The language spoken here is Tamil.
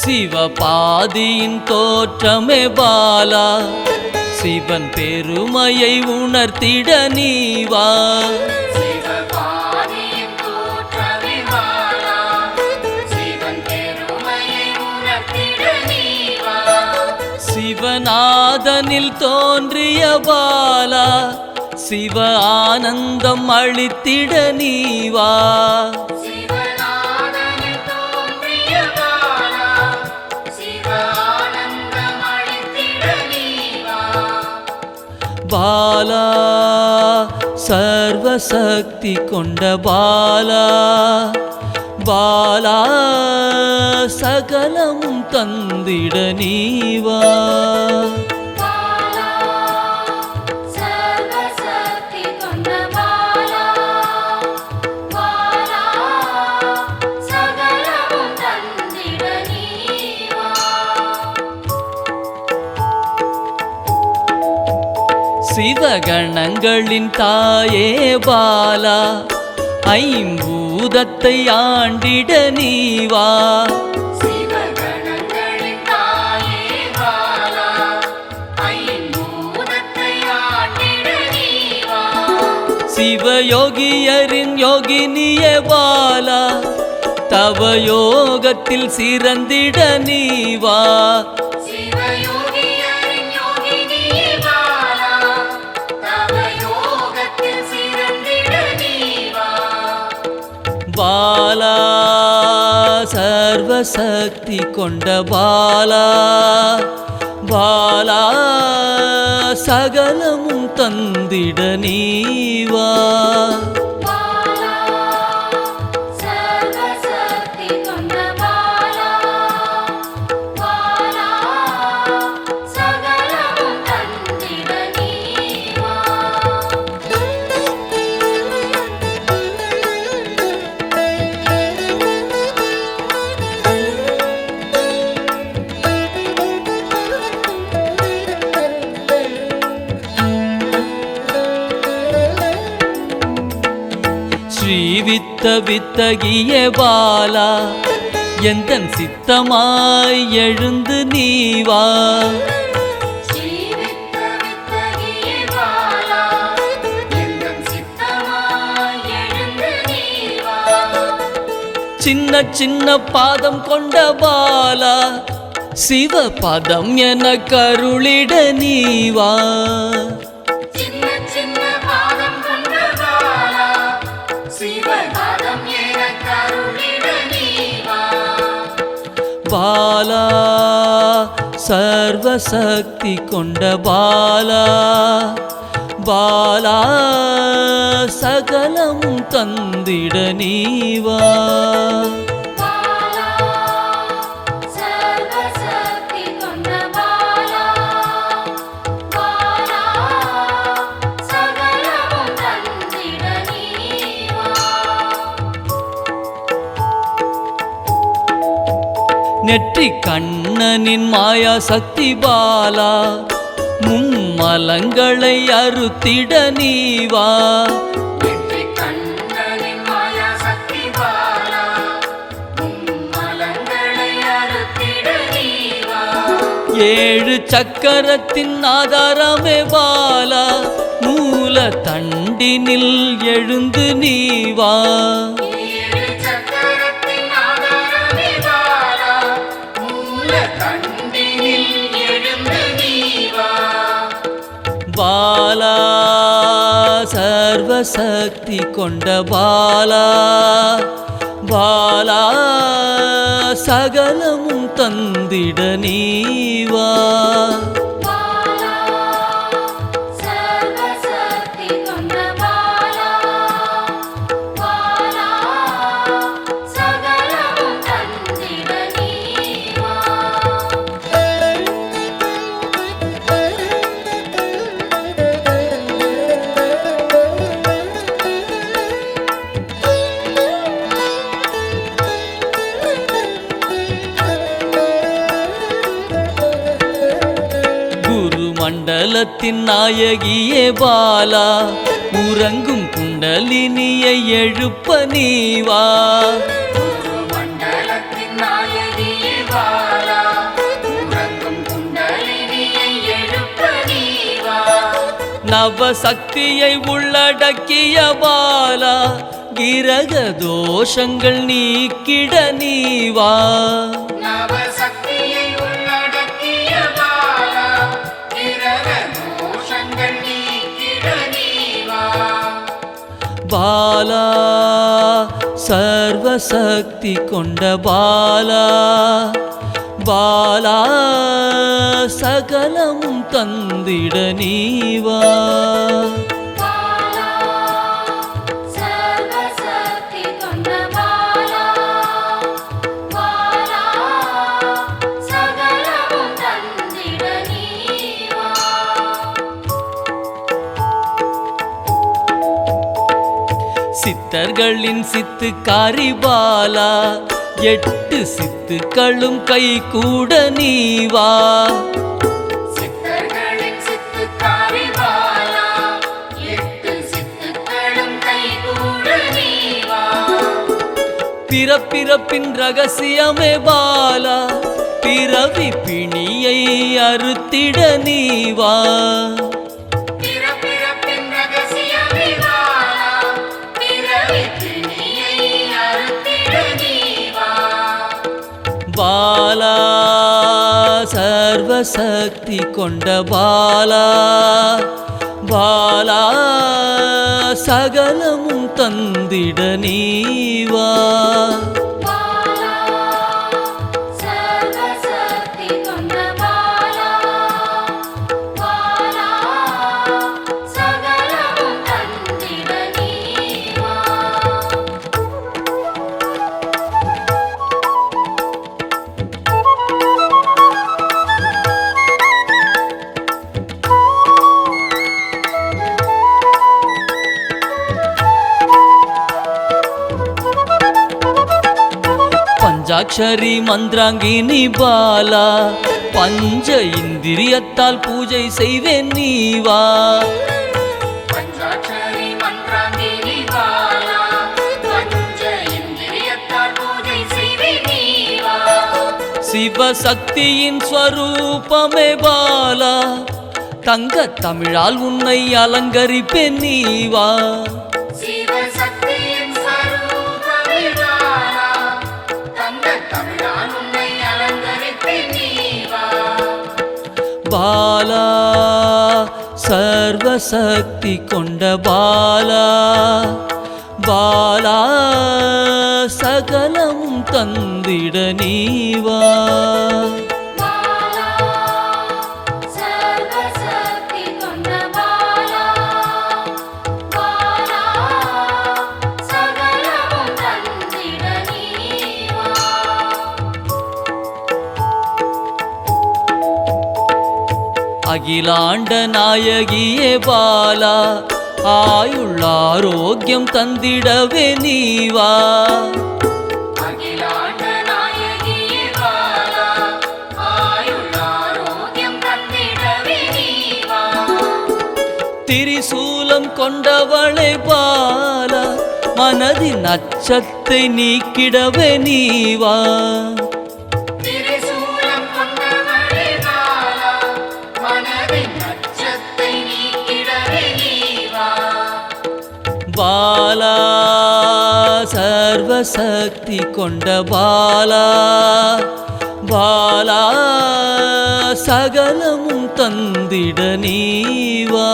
சிவபாதியின் தோற்றமே பாலா, சிவன் பெருமையை உணர்த்திட நீவா. சிவநாதனில் தோன்றிய பாலா, சிவ ஆனந்தம் அளித்திட நீவா. பாலா சர்வசக்தி கொண்ட பாலா, பாலா சகலமும் தந்திட நீவா. சிவகணங்களின் தாயே பாலா, ஐம்பூதத்தை ஆண்டிட நீவா. சிவயோகியரின் யோகினியே பாலா, தவ யோகத்தில் சிறந்திட நீவா. பாலா சர்வசக்தி கொண்ட பாலா, பாலா சகலமும் தந்திட நீவா. ஸ்ரீவித்த வித்தகிய பாலா, எந்தன் சித்தமாய் எழுந்து நீவா. சின்ன சின்ன பாதம் கொண்ட பாலா, சிவ பதம் என கருளிட நீவா. பாலா சர்வசக்தி கொண்ட பாலா, பாலா சகலமும் தந்திட நீவா. நெற்றி கண்ணனின் மாயா சக்தி பாலா, மும்மலங்களை அறுத்திட நீவா. ஏழு சக்கரத்தின் ஆதாரமே பாலா, மூல தண்டினில் எழுந்து நீவா. பாலா சர்வசக்தி கொண்ட பாலா, பாலா சகலமும் தந்திட நீவா. மண்டலத்தின் நாயகியே பாலா உறங்கும் குண்டலினியை எழுப்ப நீவா நவசக்தியை உள்ளடக்கிய பாலா கிரக தோஷங்கள் நீக்கிட நீவா பாலா சர்வசக்தி கொண்ட பாலா பாலா சகலமும் தந்திட நீவா சித்தர்களின் சித்துக்காரி பாலா 8 சித்துக்களும் கை கூட நீவா பிறப்பிறப்பின் ரகசியமே பாலா பிறவி பிணியை அறுத்திட நீவா பாலா சர்வசக்தி கொண்ட பாலா பாலா சகலமும் தந்திட நீவா பஞ்சாட்சரி மந்திராங்கினி பாலா பஞ்ச இந்திரியத்தால் பூஜை செய்வேன் நீவா சிவசக்தியின் ஸ்வரூபமே பாலா தங்க தமிழால் உன்னை அலங்கரிப்பேன் நீவா பாலா சர்வசக்தி கொண்ட பாலா பாலா சகலமும் தந்திட நீவா அகிலாண்ட நாயகியே பாலா ஆயுள் ஆரோக்கியம் தந்திடவே நீவா திரிசூலம் கொண்டவளே பாலா மனதின் அச்சத்தை நீக்கிடவே நீவா பாலா சர்வசக்தி கொண்ட பாலா பாலா சகலமும் தந்திட நீவா